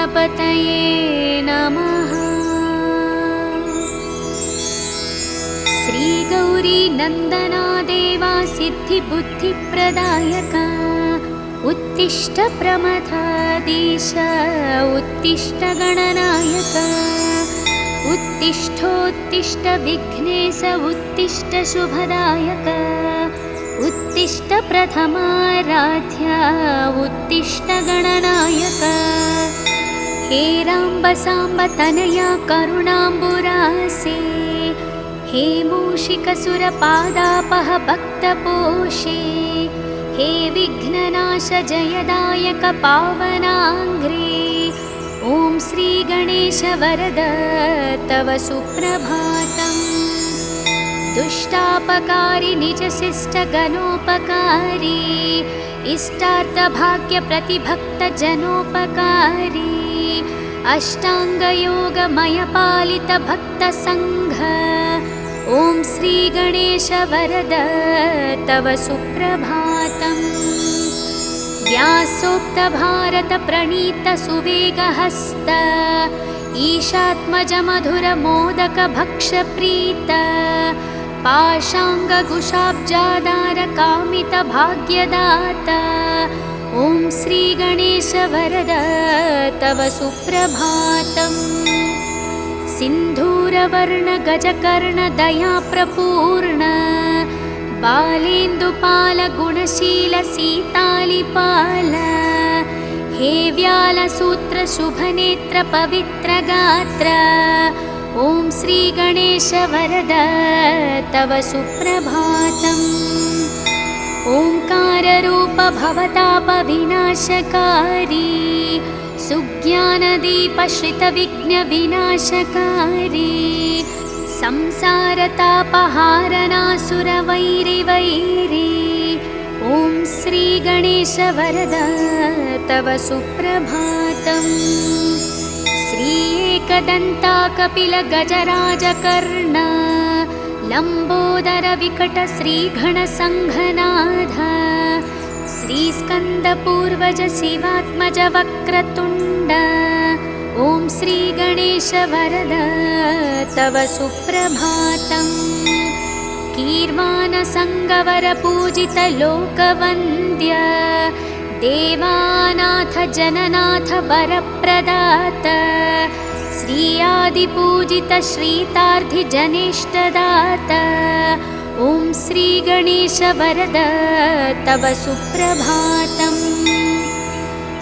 गणपतये नमः। श्रीगौरी नन्दना देवा सिद्धिबुद्धिप्रदायका उत्तिष्ठ प्रमथाधीश उत्तिष्ठ गणनायक उत्तिष्ठोत्तिष्ठ विघ्नेश उत्तिष्ठ शुभदायक उत्तिष्ठ प्रथमाराध्या उत्तिष्ठ गणनायक। हे राम्ब साम्ब तनया करुणाम्बुरासे हे मूषिकसुरपादापह भक्तपोषे हे विघ्ननाश जयदायक पावनाङ्घ्रे ॐ श्री गणेश वरद तव सुप्रभातम्। दुष्टापकारी निजशिष्ट गणोपकारी इष्टार्थभाग्य प्रतिभक्त जनोपकारी अष्टाङ्गयोगमय पालित भक्त संघ ॐ श्री गणेश वरद तव सुप्रभातम्। व्यासोक्त भारत प्रणीत सुवेगहस्त ईशात्मज मधुर मोदक भक्ष प्रीत पाशाङ्गकुशाब्जादार कामित भाग्यदाता ॐ श्री गणेश वरद तव सुप्रभातम्। सिन्धूरवर्ण गजकर्ण दया प्रपूर्ण बालेन्दुपाल गुणशील सीतालिपाल हे व्यालसूत्र शुभनेत्र पवित्र गात्र ॐ श्री गणेश वरद तव सुप्रभातम्। ओंकाररूप भवताप विनाशकारी सुज्ञानदीप श्रितविघ्न विनाशकारी संसारतापहारनासुरवैरिवैरी ॐ श्री गणेश वरद तव सुप्रभातम्। श्री एकदन्ता कपिल गजराज कर्ण लंबोदर विकट श्रीगणसंघनाथ श्रीस्कन्दपूर्वज शिवात्मज वक्रतुण्ड ॐ श्री गणेश वरद तव सुप्रभातम्। कीर्वाण संगवर पूजित लोकवन्द्य देवानाथ जननाथ वरप्रदात श्री आदिपूजित श्रीतार्धि जनेष्टदात ॐ श्री गणेश वरद तव सुप्रभातम्।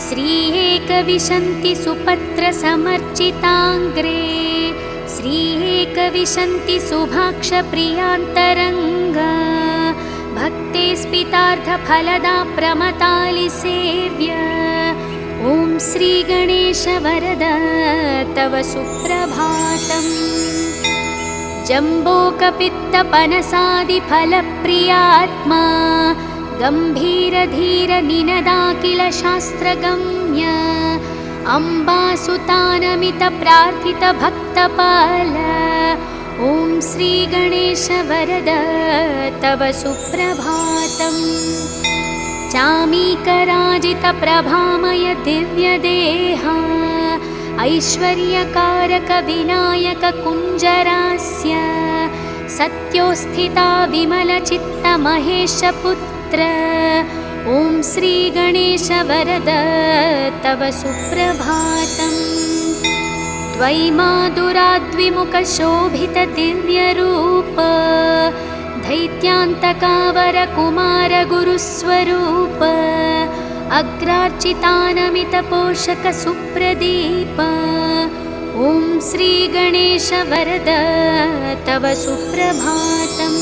श्री एकविंशति सुपत्र समर्चिताङ्ग्रे श्री एकविंशति शुभाक्ष प्रियान्तरङ्गा भक्ते स्पितार्थ फलदा प्रमतालि सेव्य ॐ श्री गणेश वरद तव सुप्रभातम्। जम्बोकपित्तपनसादि फलप्रियात्मा गम्भीरधीर निनदाखिल शास्त्रगम्य अम्बासुतानमित प्रार्थित भक्तपाल ॐ श्री गणेश वरद तव सुप्रभातम्। चामीकराजित प्रभामय दिव्यदेहा ऐश्वर्यकारक विनायक कुञ्जरास्य सत्योस्थिता विमलचित्त महेशपुत्र ॐ श्री गणेश वरद तव सुप्रभातम्। द्वैमादुराद्विमुख शोभित दिव्यरूप दैत्यान्तकावर कुमार गुरुस्वरूप अग्रार्चितानमित पोषक सुप्रदीप ॐ श्री गणेश वरद तव सुप्रभातम्।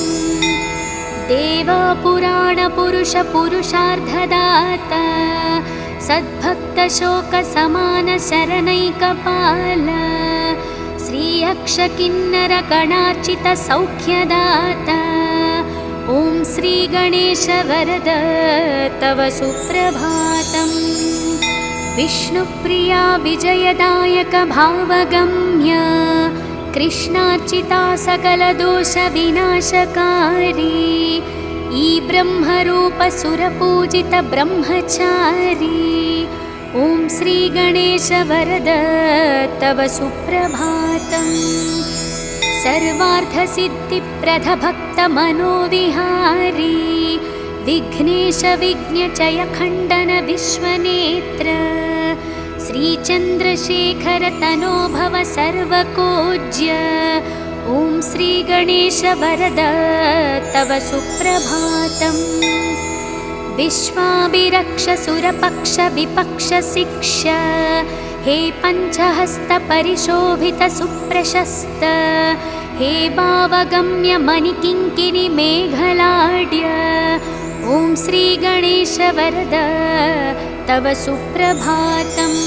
देवा पुराण पुरुष पुरुषार्थदाता सद्भक्त शोक समान शरणैकपाल श्री अक्ष किन्नर गणार्चित सौख्यदाता ॐ श्री गणेश वरद तव सुप्रभातम्। विष्णुप्रिया विजयदायक भावगम्य कृष्णार्चिता सकल दोष विनाशकारी ई ब्रह्मरूप सुरपूजित ब्रह्मचारी ॐ श्रीगणेश वरद तव सुप्रभातम्। सर्वार्थसिद्धिप्रदभक्तमनोविहारी विघ्नेश विघ्नचय खण्डन विश्वनेत्र श्रीचन्द्रशेखर तनो भव सर्वकोज्य। ॐ श्रीगणेश वरद तव सुप्रभातम्। विश्वाभिरक्ष सुरपक्ष विपक्ष शिक्ष हे पञ्चहस्त परिशोभित सुप्रशस्त हे भावगम्य मणिकिङ्किणि मेघलाड्य। ॐ श्रीगणेश वरद तव सुप्रभातम्।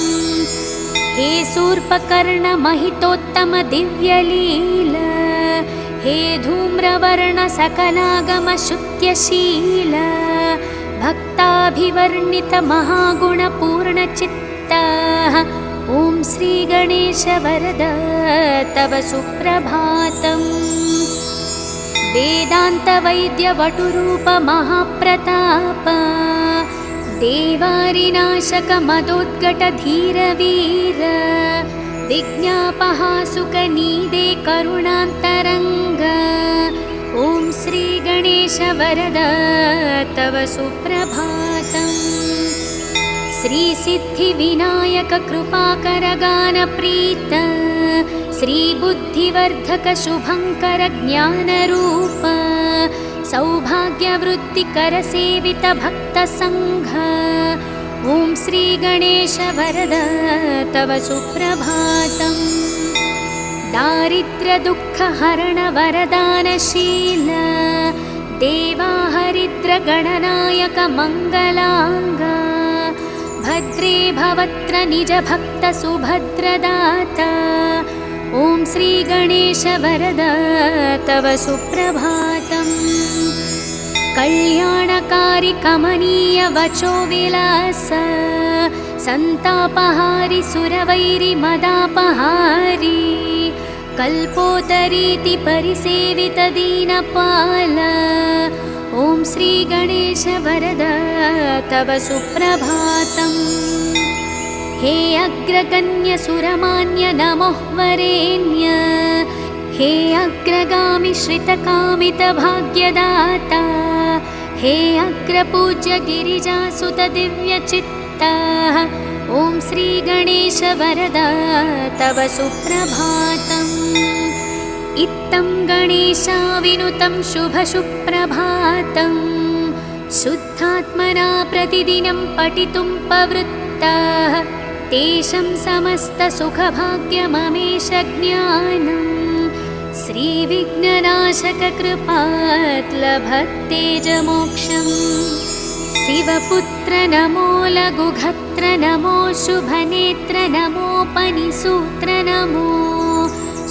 हे शूर्पकर्ण महितोत्तम दिव्यलील हे धूम्रवर्ण सकलागम शुद्ध्यशील भक्ताभिवर्णित महागुणपूर्णचित्ता। ॐ श्रीगणेश वरद तव सुप्रभातम्। वेदान्तवैद्यवटुरूप महाप्रताप देवारिनाशक मदोद्गट धीरवीर विज्ञापहासुकनीदे करुणान्तरङ्ग। ॐ श्रीगणेश वरद तव सुप्रभातम्। श्रीसिद्धिविनायक कृपाकर गानप्रीत श्रीबुद्धिवर्धक शुभङ्कर ज्ञानरूप सौभाग्यवृत्तिकर सेवित भक्तसङ्घ। ॐ श्रीगणेश वरद तव सुप्रभातम्। दारिद्र्य दुःखहरण वरदानशील देवाहरिद्र गणनायक मङ्गलाङ्ग। भद्रे भवत्र निज भक्त सुभद्रदाता। ॐ श्रीगणेश वरद तव सुप्रभातम्। कल्याणकारि कमनीय वचो विलास सन्तापहारि सुरवैरि मदापहारी कल्पोतरीति परिसेवित दीनपाल। ॐ श्रीगणेश वरद तव सुप्रभातम्। हे अग्रगण्य सुरमान्य नमोः वरेण्य हे अग्रगामि श्रितकामित भाग्यदाता हे अग्रपूज्य गिरिजासुत दिव्यचित्ता। ॐ श्रीगणेश वरद तव सुप्रभातम्। इत्थं गणेशाविनुतं शुभसुप्रभातम् शुद्धात्मना प्रतिदिनं पठितुं प्रवृत्ताः तेषां समस्तसुखभाग्यममेष ज्ञानम्। श्रीविघ्ननाशक कृपात् लभतेजमोक्षम्। शिवपुत्र नमो लघुघत्र नमो शुभनेत्र नमोपनिसूत्र नमो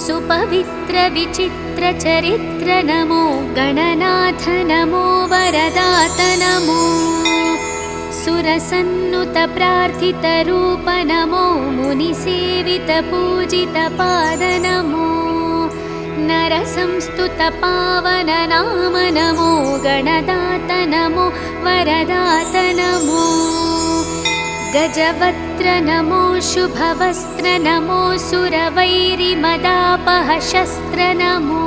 सुपवित्र विचित्र चरित्र नमो गणनाथ नमो वरदात नमो सुरसन्नुत प्रार्थित रूप नमो मुनिसेवित पूजित पाद नमो नरसंस्तुत पावन नाम नमो गणदात नमो वरदात नमो गजवक्त्र नमो शुभवस्त्र नमो सुरवैरिमदापह शस्त्र नमो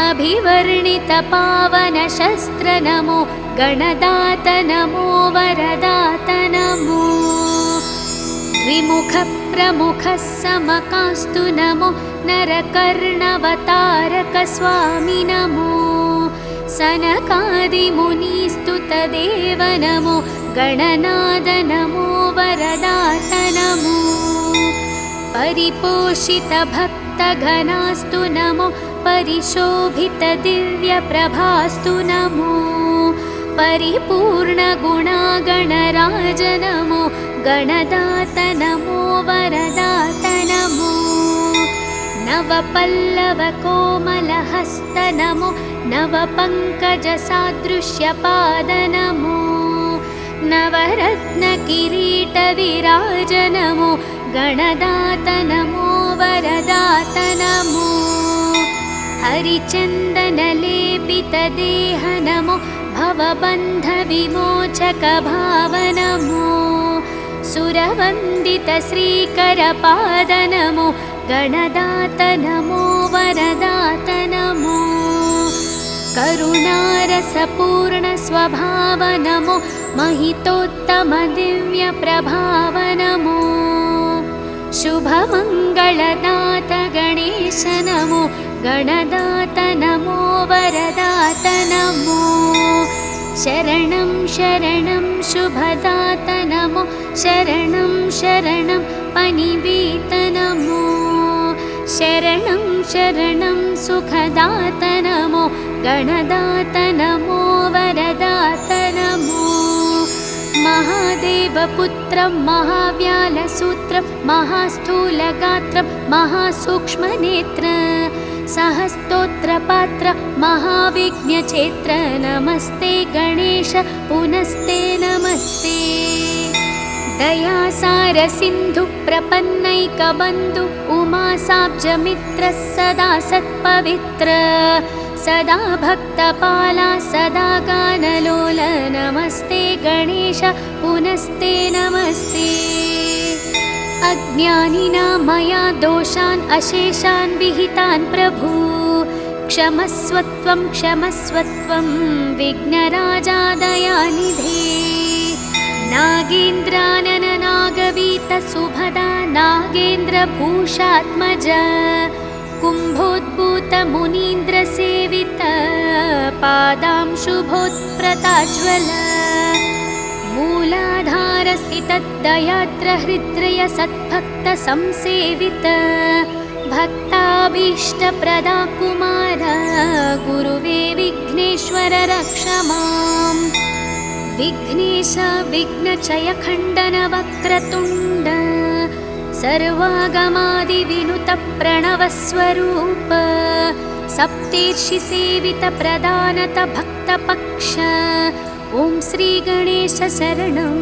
अभिवर्णित पावन शस्त्र नमो गणदात नमो वरदात नमो द्विमुख प्रमुख समकास्तु नमो नरकर्णवतारक स्वामी नमो सनकादिमुनिस्तुत देव नमो गणनाद नमो वरदात नमो परिपोषित भक्तघनास्तु नमो परिशोभित दिव्यप्रभास्तु नमो परिपूर्ण गुणागणराज नमो गणदात नमो वरदात नमो नवपल्लव कोमलहस्त नमो नवपङ्कजसादृश्यपाद नमो नवरत्न किरीट विराज नमो गणदात नमो वरदात नमो हरिचन्दन लेपित देह नमो भवबन्ध विमोचक भाव नमो सुरवन्दित श्रीकरपाद नमो गणदात नमो वरदात नमो करुणारसपूर्ण स्वभाव नमो महितोत्तम दिव्य प्रभाव नमो शुभमङ्गलदात गणेश नमो गणदात नमो वरदात नमो शरणं शरणं शुभदात नमो शरणं शरणं पनिवीत नमो शरणं शरणं सुखदात नमो गणदात नमो वरदात नमो महादेवपुत्रं महाव्यालसूत्रं महास्थूलगात्रं महासूक्ष्मनेत्र सहस्तोत्रपात्र महाविघ्नचेत्र नमस्ते गणेश पुनस्ते नमस्ते दयासार सिन्धु प्रपन्नैकबन्धु उमासाब्जमित्र सदा सत्पवित्र सदा भक्तपाला सदा गानलोल नमस्ते गणेश पुनस्ते नमस्ते अज्ञानिना मया दोषान् अशेषान् विहितान् प्रभु क्षमस्वत्वं क्षमस्वत्वं विघ्नराजा दयानिधे नागेन्द्रानन नागवीत सुभदा नागेन्द्रभूषात्मज कुम्भोद्भूत मुनीन्द्रसेवित पादांशुभोत्प्रताज्वल मूलाधारस्थितदयाद्र हृद्रय सद्भक्त संसेवित भक्ताभीष्टप्रदा कुमार गुरुवे विघ्नेश्वर रक्ष माम् विघ्नेश विघ्नचय खण्डन वक्रतुण्ड सर्वागमादिविनुत प्रणवस्वरूप सप्तेर्षिसेवित प्रदानत भक्तपक्ष ॐ श्रीगणेश शरणं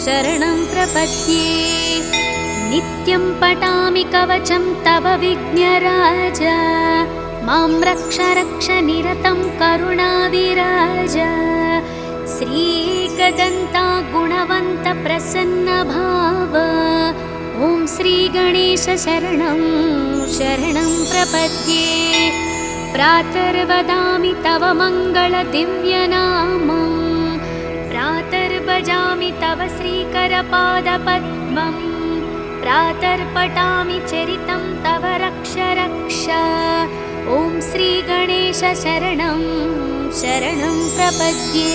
शरणं प्रपद्ये नित्यं पठामि कवचं तव विघ्नराज मां रक्ष रक्ष निरतं करुणाविराज श्रीएकदन्ता गुणवन्त प्रसन्नभाव ॐ श्रीगणेश शरणं शरणं प्रपद्ये प्रातर्वदामि तव मङ्गलदिव्यनामम् प्रातर्भजामि तव श्रीकरपादपद्मं प्रातर्पठामि चरितं तव रक्ष रक्ष ॐ श्रीगणेश शरणं शरणं प्रपद्ये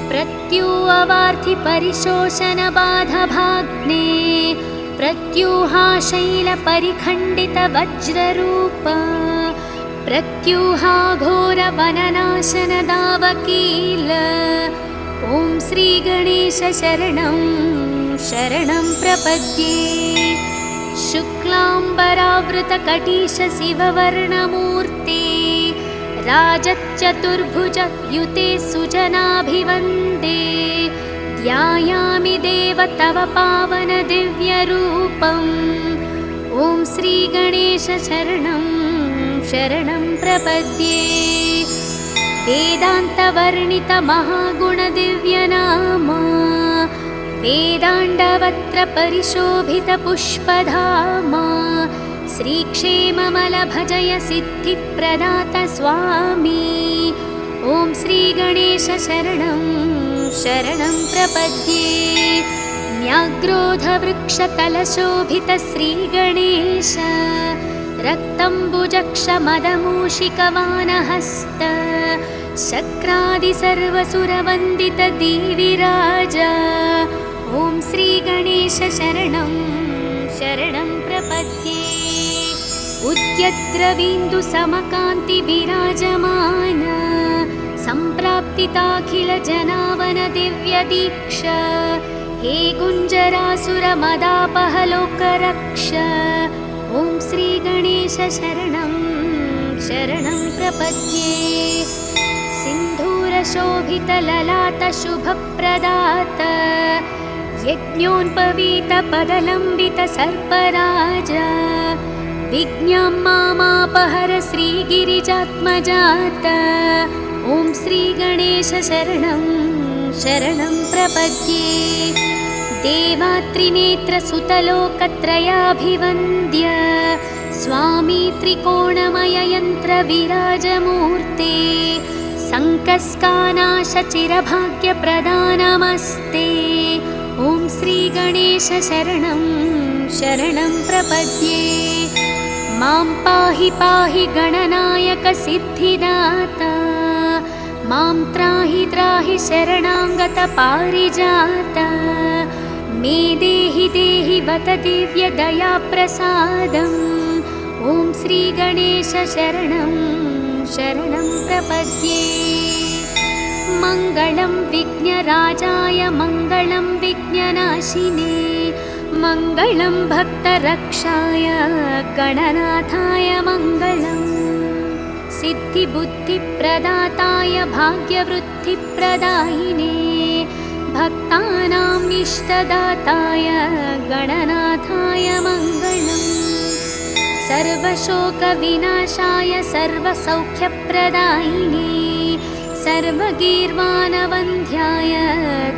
प्रत्यूहवार्थिपरिशोषणबाधभाग्ने प्रत्यूहाशैलपरिखण्डितवज्ररूप प्रत्यूहाघोरवननाशनदावकील ॐ श्रीगणेश शरणं शरणं प्रपद्ये शुक्लाम्बरावृतकटीश शिववर्णमूर्ते राजच्चतुर्भुज युते सुजनाभिवन्दे ध्यायामि देव तव पावन दिव्यरूपम् ॐ श्रीगणेश शरणं शरणं प्रपद्ये वेदान्तवर्णित महागुणदिव्यनाम वेदाण्डवत्र परिशोभित पुष्पधाम श्रीक्षेममलभजय सिद्धिप्रदात स्वामी ॐ श्रीगणेश शरणं शरणं प्रपद्ये न्याग्रोधवृक्षतलशोभित श्रीगणेश रक्तम्बुजक्षमदमूषिकवानहस्त शक्रादिसर्वसुरवन्दित दीविराज ॐ श्रीगणेश शरणं शरणं प्रपद्ये उद्यद्रवीन्दुसमकान्तिविराजमान सम्प्राप्तिताखिलजनावन दिव्यदीक्ष हे गुञ्जरासुरमदापहलोकरक्ष ॐ श्रीगणेश शरणं शरणं प्रपद्ये सिन्धूरशोभितललाटशुभप्रदात यज्ञोन्पवीतपदलम्बितसर्पराज विज्ञां मामापहर श्रीगिरिजात्मजात ॐ श्रीगणेश शरणं शरणं प्रपद्ये देवात्रिनेत्रसुतलोकत्रयाभिवन्द्य स्वामी त्रिकोणमययन्त्रविराजमूर्ते सङ्कस्कानाशचिरभाग्यप्रदानमस्ते। ॐ श्रीगणेश शरणं शरणं प्रपद्ये। मां पाहि पाहि गणनायक सिद्धिदाता, मां त्राहि त्राहि शरणागत पारिजाता। मे देहि देहि वत दिव्यदयाप्रसादम्। ॐ श्रीगणेश शरणं शरणं प्रपद्ये। मङ्गलं विघ्नराजाय मङ्गलं विघ्ननाशिने, मङ्गलं भक्तरक्षाय गणनाथाय मङ्गलम्। सिद्धिबुद्धिप्रदाताय भाग्यवृद्धिप्रदायिने, भक्तानाम् इष्टदाताय गणनाथाय मङ्गलम्। सर्वशोकविनाशाय सर्वसौख्यप्रदायिने, सर्वगीर्वाणवन्ध्याय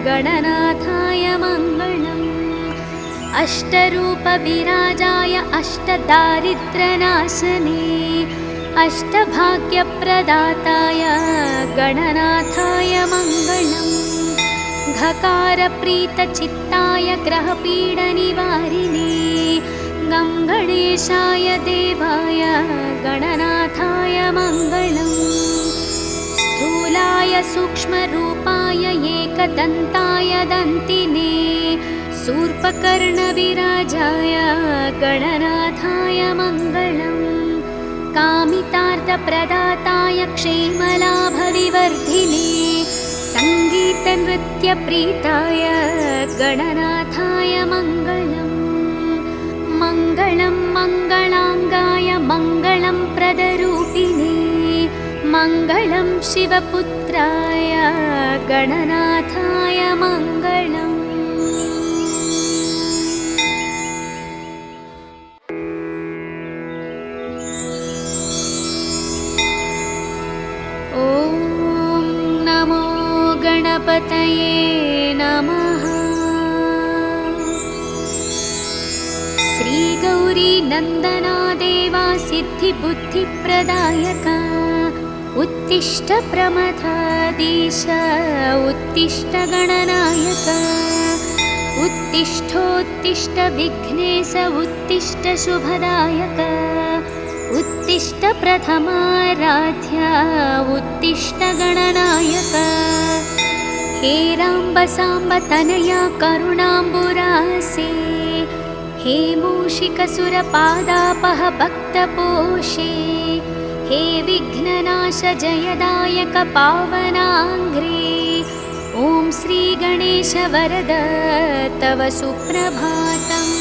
गणनाथाय मङ्गलम्। अष्टरूपविराजाय अष्टदारिद्र्यनाशने, अष्टभाग्यप्रदाताय गणनाथाय मङ्गलम्। घकारप्रीतचित्ताय ग्रहपीडनिवारिणे, गं गणेशाय देवाय गणनाथाय मङ्गलम्। स्थूलाय सूक्ष्मरूपाय एकदन्ताय दन्तिने, शूर्पकर्णविराजाय गणनाथाय मङ्गलम्। कामितार्थप्रदाताय क्षेमलाभविवर्धिने, सङ्गीतनृत्यप्रीताय गणनाथाय मङ्गलम्। मङ्गलं मङ्गलाङ्गाय मङ्गलं प्रदरूपिणे, मङ्गलं शिवपुत्राय गणनाथाय मङ्गलम्। ॐ नमो गणपतये नमः। श्रीगौरी नन्दना देवा सिद्धिबुद्धिप्रदायका, उत्तिष्ठ प्रमथाधीश उत्तिष्ठ गणनायक, उत्तिष्ठोत्तिष्ठ विघ्नेश उत्तिष्ठ शुभदायक, उत्तिष्ठ प्रथमाराध्या उत्तिष्ठ गणनायक। हे राम्ब साम्ब तनया करुणाम्बुरासे, हे मूषिकसुरपादापह भक्तपोषे, हे विघ्ननाश जयदायक पावनाङ्घ्रे। ॐ श्रीगणेश वरद तव सुप्रभातम्।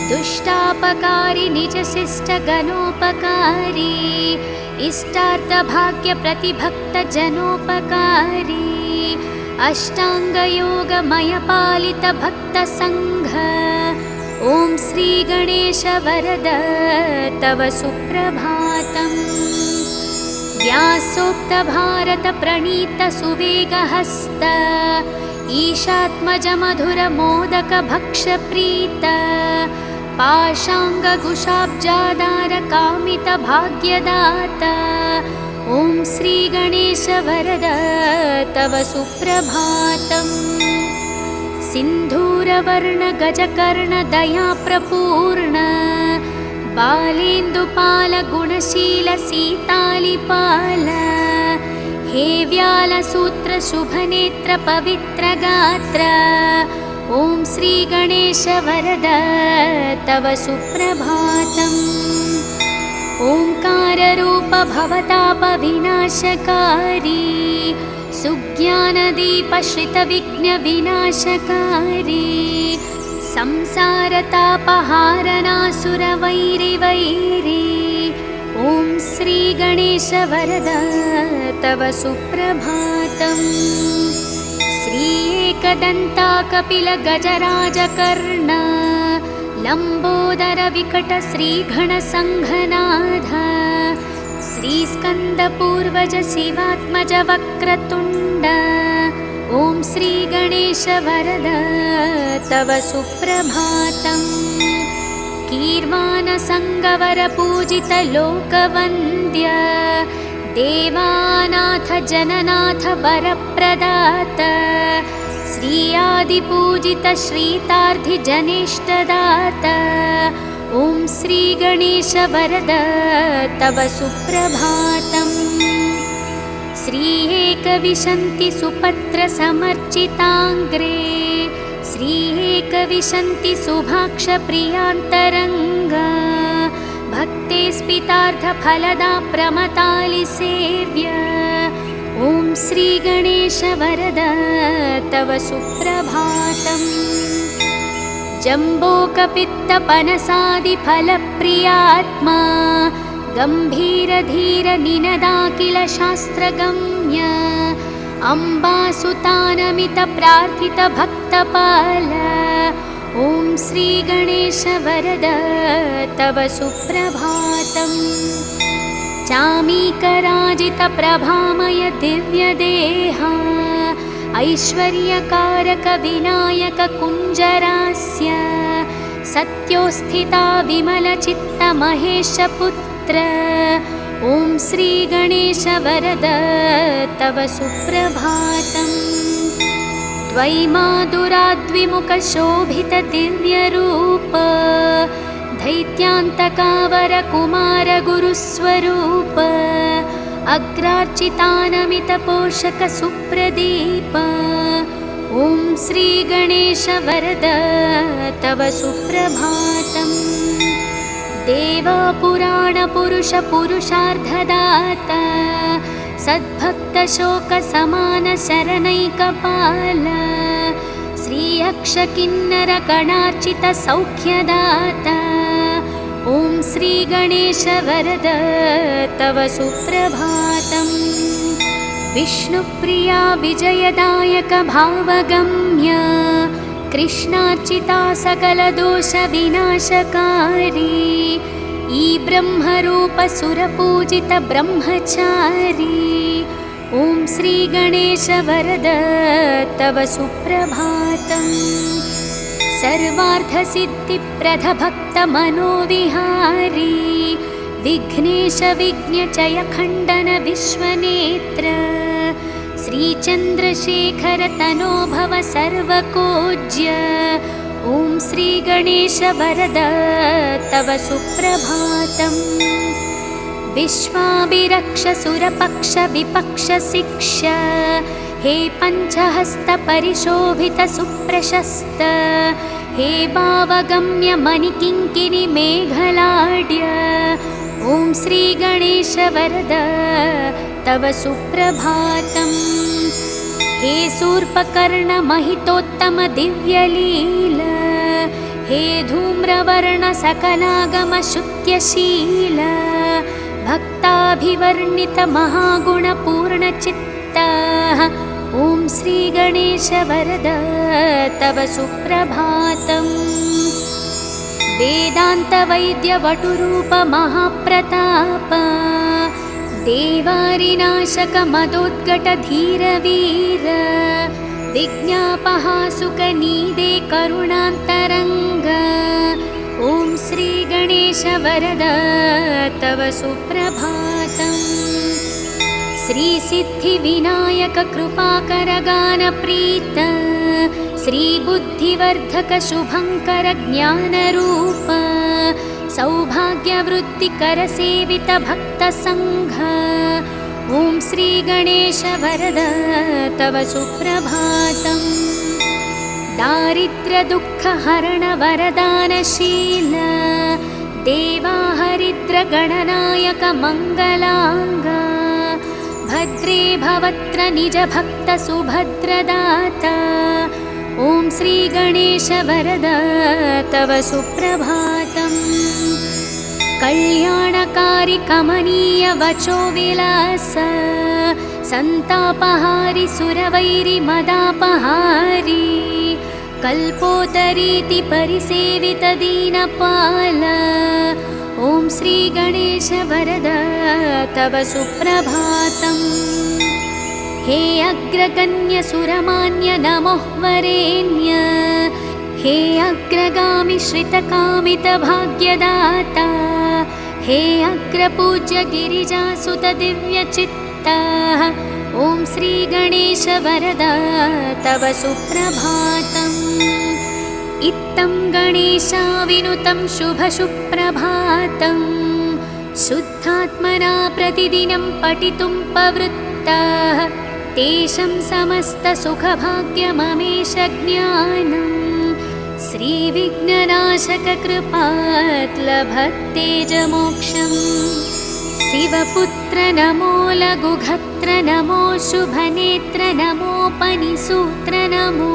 दुष्टापकारी निजशिष्टगणोपकारी, इष्टार्थभाग्यप्रतिभक्तजनोपकारी, अष्टाङ्गयोगमयपालितभक्तसङ्घ। ॐ श्रीगणेश वरद तव सुप्रभातम्। व्यासोक्तभारतप्रणीतसुवेगहस्त, ईशात्मजमधुरमोदकभक्षप्रीत, पाशाङ्गकुशाब्जादारकामितभाग्यदाता। ॐ श्रीगणेश वरद तव सुप्रभातम्। सिन्धूरवर्णगजकर्णदयाप्रपूर्ण, बालेन्दुपालगुणशील सीतालिपाल, हे व्यालसूत्रशुभनेत्र पवित्रगात्र। ॐ श्रीगणेश वरद तव सुप्रभातम्। ओङ्काररूप भवतापविनाशकारी, सुज्ञानदीपश्रितविघ्नविनाशकारी, संसारतापहारनासुरवैरिवैरी। ॐ श्रीगणेश वरद तव सुप्रभातम्। श्री एकदन्ता कपिलगजराजकर्ण, लम्बोदर विकट श्रीगणसङ्घनाथ, श्रीस्कन्दपूर्वज शिवात्मज वक्रतुण्ड, ॐ श्री गणेश वरद तव सुप्रभातम्। कीर्वाणसङ्गवर पूजित लोकवन्द्य देवानाथ जननाथ वरप्रदात श्री आदिपूजित श्रीतार्धि जनेष्टदात ॐ श्री गणेश वरद तव सुप्रभातम्। श्री एकविंशति सुपत्र समर्चिताङ्ग्रे श्री एकविंशति सुभाक्ष प्रियान्तरङ्गा भक्ते स्पितार्थ फलदा प्रमतालि सेव्य ॐ श्री गणेश वरद तव सुप्रभातम्। जम्बोकपित्तपनसादिफलप्रियात्मा गम्भीरधीर निनदाखिल शास्त्रगम्य अम्बासुतानमित प्रार्थित भक्तपाल ॐ श्री गणेश वरद तव सुप्रभातम्। चामीकराजित प्रभामय दिव्यदेहा ऐश्वर्यकारक विनायक कुञ्जरास्य सत्योस्थिता विमलचित्त महेशपुत्र ॐ श्री गणेश वरद तव सुप्रभातम्। द्वैमादुराद्विमुख शोभित दिव्यरूप दैत्यान्तकावर कुमार गुरुस्वरूप अग्रार्चितानमित पोषक सुप्रदीप ॐ श्री गणेश वरद तव सुप्रभातम्। देवापुराण पुरुष पुरुषार्थदाता सद्भक्त शोक समान शरणैकपाल श्री अक्ष किन्नर गणार्चित सौख्यदाता ॐ श्री गणेश वरद तव सुप्रभातम्। विष्णुप्रिया विजयदायक भावगम्य कृष्णार्चिता सकल दोष विनाशकारी ई ब्रह्मरूप सुरपूजित ब्रह्मचारी ॐ श्री गणेश वरद तव सुप्रभातम्। सर्वार्थसिद्धिप्रद भक्त मनोविहारी विघ्नेश विघ्नचय खण्डन विश्वनेत्र श्रीचन्द्रशेखर तनोभव सर्वकोज्य ॐ श्री गणेश वरद तव सुप्रभातम्। विश्वाभिरक्ष सुरपक्ष विपक्ष शिक्षा हे पञ्चहस्त परिशोभित सुप्रशस्त हे भावगम्य मणिकिङ्किणि मेघलाड्य ॐ श्री गणेश वरद तव सुप्रभातम्। हे शूर्पकर्ण महितोत्तम दिव्यलीला हे धूम्रवर्ण सकलागम शुत्यशील भक्ताभिवर्णित महागुणपूर्णचित्ता ॐ श्री गणेश वरद तव सुप्रभातम्। वेदान्त वैद्य वटुरूप महाप्रताप देवारिनाशक मदोद्गट धीरवीर विज्ञापहासुकनीदे करुणान्तरङ्ग ॐ श्री गणेश वरद तव सुप्रभातम्। श्री सिद्धि विनायक कृपाकर गानप्रीत श्री बुद्धिवर्धक शुभंकर ज्ञानरूप सौभाग्यवृत्तिकर सेवित भक्त संघ ॐ श्री गणेश वरद तव सुप्रभातम्। दारिद्र्य दुःख हरण वरदानशील देवाहरिद्र गणनायक मंगलांगा भद्रे भवत्र निज भक्त सुभद्रदाता ॐ श्री गणेश वरद तव सुप्रभातम्। कल्याणकारी कमनीय वचो विलास संतापहारि सुरवैरि मदापहारी कल्पोतरीति परिसेवित दीनपाल ॐ श्री गणेश वरद तव सुप्रभातम्। हे अग्रगण्य सुरमान्य नमोः वरेण्य हे अग्रगामि श्रितकामितभाग्यदाता हे अग्रपूज्य गिरिजासुत दिव्यचित्ता ॐ श्रीगणेश वरदा तव सुप्रभातम् इत्थं गणेशाविनुतं शुभसुप्रभातं शुद्धात्मना प्रतिदिनं पठितुं प्रवृत्ताः तेषां समस्तसुखभाग्यममेष ज्ञानम् श्रीविघ्ननाशककृपात् लभतेजमोक्षम् शिवपुत्र नमो लघुघत्र नमो शुभनेत्र नमोपनिसूत्र नमो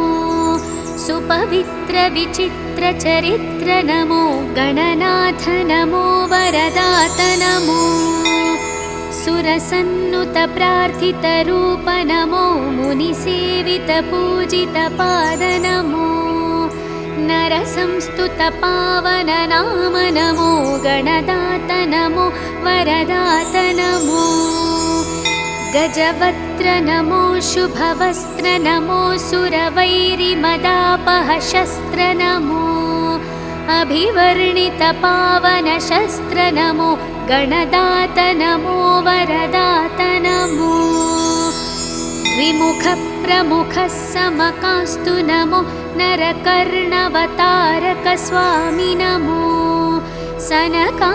सुपवित्र विचित्र चरित्र नमो गणनाथ नमो वरदात नमो सुरसन्नुत प्रार्थित रूप नमो मुनिसेवित पूजित पाद नमो नरसंस्तुत पावन नाम नमो गणदात नमो वरदात नमो गजवक्त्र नमो शुभवस्त्र नमो सुरवैरिमदापह शस्त्र नमो अभिवर्णित पावन शस्त्र नमो गणदात नमो वरदात नमो द्विमुख प्रमुख समकास्तु नमो नरकर्णवतारक स्वामी नमो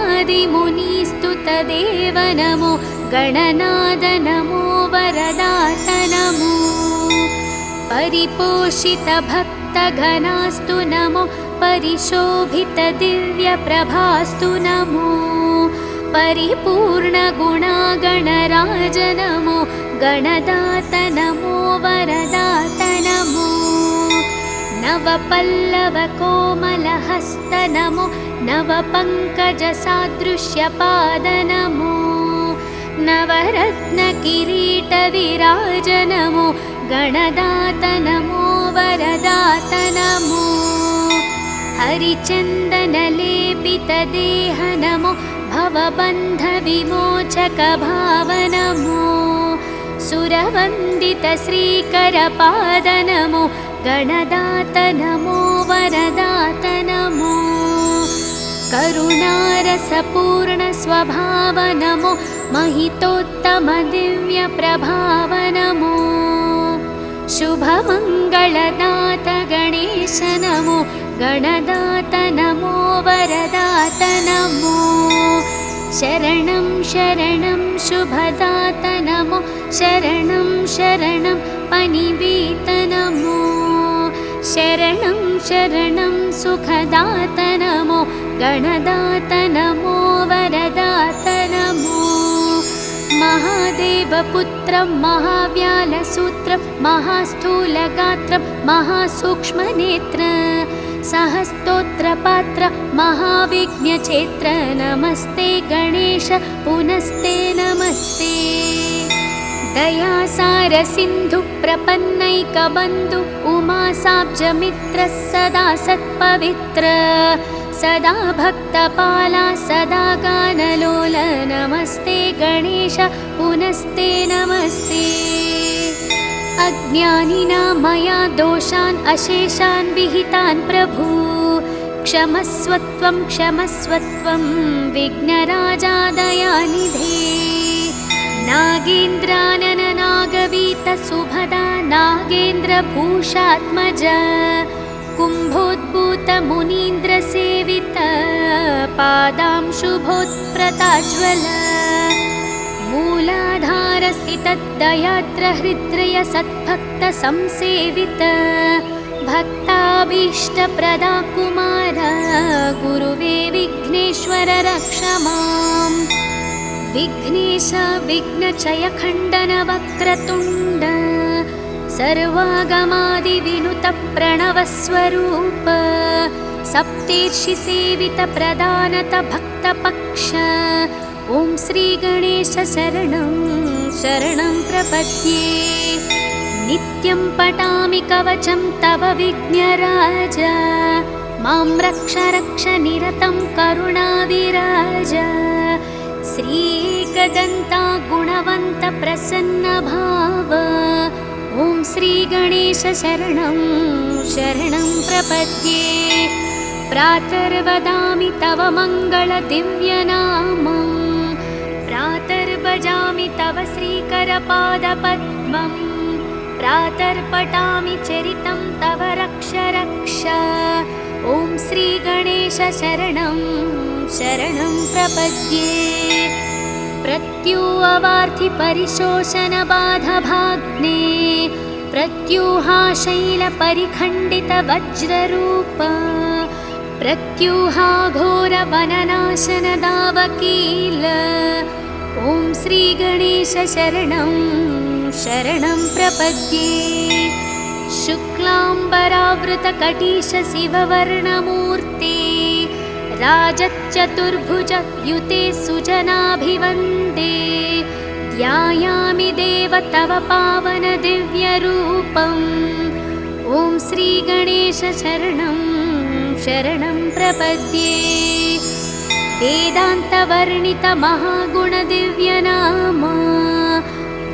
सनकादिमुनिस्तुत देव नमो गणनाद नमो वरदात नमो परिपोषित भक्तगणास्तु नमो परिशोभित दिव्यप्रभास्तु नमो परिपूर्ण गुणागणराज नमो गणदात नमो वरदात नमो नवपल्लव कोमलहस्त नमो नवपङ्कजसादृश्यपाद नमो नवरत्न किरीट विराज नमो गणदात नमो वरदात नमो हरिचन्दन लेपित देह नमो भवबन्ध विमोचक भाव नमो सुरवन्दित श्रीकर पाद नमो गणदात नमो वरदात नमो करुणारसपूर्ण स्वभाव नमो महितोत्तम दिव्य प्रभाव नमो शुभमङ्गलदात गणेश नमो गणदात नमो वरदात नमो शरणं शरणं शुभदात नमो शरणं शरणं पनिवीत नमो शरणं शरणं सुखदात नमो गणदात नमो वरदात नमो महादेवपुत्रं महाव्यालसूत्रं महास्थूलगात्रं महासूक्ष्मनेत्र सहस्तोत्रपात्र महाविघ्नचेत्र नमस्ते गणेश पुनस्ते नमस्ते दयासार सिन्धु प्रपन्नैकबन्धु उमासाब्जमित्र सदा सत्पवित्र सदा भक्तपाला सदा गानलोल नमस्ते गणेश पुनस्ते नमस्ते अज्ञानिना मया दोषान् अशेषान् विहितान् प्रभु क्षमस्वत्वं क्षमस्वत्वं विघ्नराजा दयानिधे नागेन्द्रानन नागवीत सुभदा नागेन्द्रभूषात्मज कुम्भोद्भूत मुनीन्द्र सेवित पादांशुभोत्प्रताज्वल मूलाधार स्थित दयाद्र हृद्रय सद्भक्त संसेवित भक्ताभीष्ट प्रदा कुमार गुरुवे विघ्नेश्वर रक्ष माम् विघ्नेश विघ्नचय खण्डन वक्रतुण्ड सर्वागमादिविनुत प्रणवस्वरूप सप्तेर्षि सेवित प्रदानत भक्तपक्ष ॐ श्रीगणेश शरणं शरणं प्रपद्ये नित्यं पठामि कवचं तव विघ्नराज मां रक्ष रक्ष निरतं करुणाविराज श्रीकदन्ता गुणवन्त प्रसन्न भाव श्रीगणेश शरणं शरणं प्रपद्ये। प्रातर्वदामि तव मङ्गलदिव्यनामं, प्रातर्भजामि तव श्रीकरपादपद्मं, प्रातर्पठामि चरितं तव रक्ष रक्ष। ॐ श्रीगणेश शरणं शरणं प्रपद्ये। प्रत्यूहवार्थिपरिशोषणबाधभाग्ने, प्रत्यूहाशैलपरिखण्डितवज्ररूप, प्रत्यूहाघोरवननाशनदावकील। ॐ श्रीगणेश शरणं शरणं प्रपद्ये। शुक्लाम्बरावृतकटीशशिववर्णमूर्ते, राजच्चतुर्भुज युते सुजनाभिवन्दे। ध्यायामि देव तव पावनदिव्यरूपम्। ॐ श्रीगणेश शरणं शरणं प्रपद्ये। वेदान्तवर्णितमहागुणदिव्यनाम,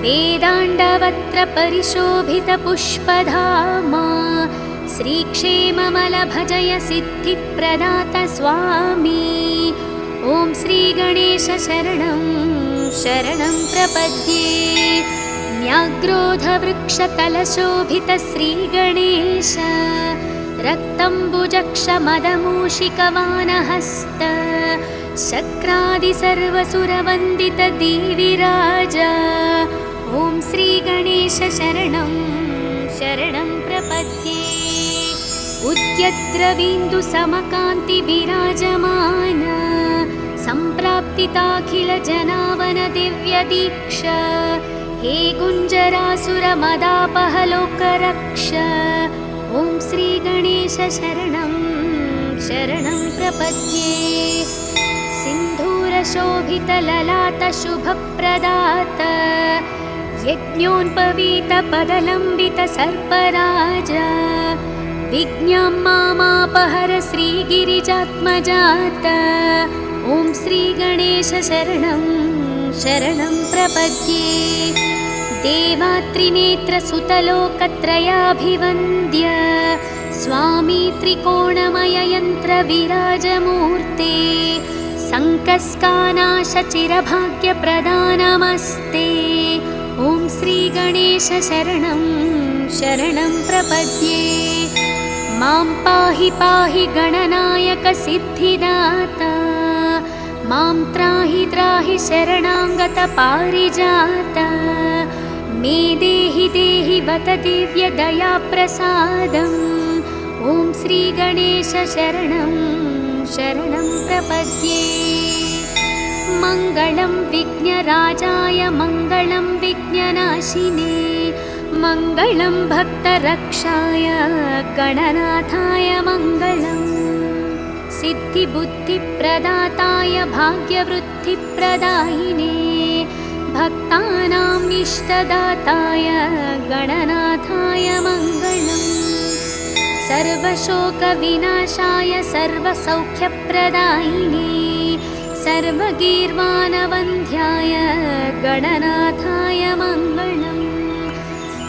वेदाण्डवक्त्रपरिशोभितपुष्पधाम, श्रीक्षेममलभजय सिद्धिप्रदात स्वामी। ॐ श्रीगणेश शरणं शरणं प्रपद्ये। न्याग्रोधवृक्षतलशोभितश्रीगणेश, रक्तम्बुजक्षमदमूषिकवानहस्त, शक्रादिसर्वसुरवन्दितदेविराज। ॐ श्रीगणेश शरणं शरणं प्रपद्ये। उद्यद्रवीन्दुसमकान्तिविराजमान, सम्प्राप्तिताखिलजनावनदिव्यदीक्ष। हे गुञ्जरासुरमदापहलोकरक्ष। ॐ श्रीगणेश शरणं शरणं प्रपद्ये। सिन्धूरशोभितललाटशुभप्रदात, यज्ञोन्पवीतपदलम्बितसर्पराज, विज्ञां मामापहर श्रीगिरिजात्मजात। ॐ श्रीगणेश शरणं शरणं प्रपद्ये। देवात्रिनेत्रसुतलोकत्रयाभिवन्द्य, स्वामी त्रिकोणमययन्त्रविराजमूर्ते, सङ्कस्कानाशचिरभाग्यप्रदानमस्ते। ॐ श्रीगणेश शरणं शरणं प्रपद्ये। मां पाहि पाहि गणनायक सिद्धिदाता, मां त्राहि त्राहि शरणागत पारिजात। मे देहि देहि वत दिव्यदयाप्रसादम्। ॐ श्रीगणेश शरणं शरणं प्रपद्ये। मङ्गलं विघ्नराजाय मङ्गलं विघ्ननाशिने, मङ्गलं भक्तरक्षाय गणनाथाय मङ्गलम्। सिद्धिबुद्धिप्रदाताय भाग्यवृद्धिप्रदायिने, भक्तानाम् इष्टदाताय गणनाथाय मङ्गलम्। सर्वशोकविनाशाय सर्वसौख्यप्रदायिने, सर्वगीर्वाणवन्ध्याय गणनाथाय मङ्गलम्।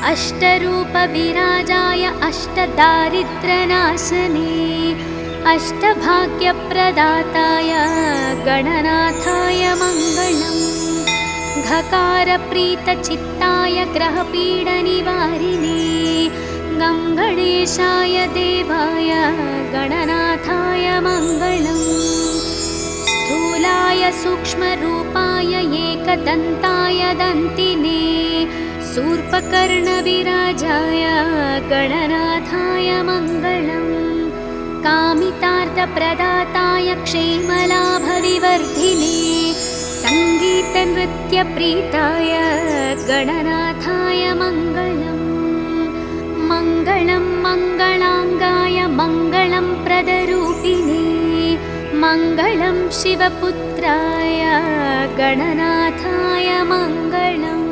अष्टरूपविराजाय अष्टदारिद्र्यनाशने, अष्टभाग्यप्रदाताय गणनाथाय मङ्गलम्। घकारप्रीतचित्ताय ग्रहपीडनिवारिणे, गं गणेशाय देवाय गणनाथाय मङ्गलम्। स्थूलाय सूक्ष्मरूपाय एकदन्ताय दन्तिने, शूर्पकर्णविराजाय गणनाथाय मङ्गलम्। कामितार्थप्रदाताय क्षेमलाभविवर्धिने, सङ्गीतनृत्यप्रीताय गणनाथाय मङ्गलम्। मङ्गलं मङ्गलाङ्गाय मङ्गलं प्रदरूपिणे, मङ्गलं शिवपुत्राय गणनाथाय मङ्गलम्।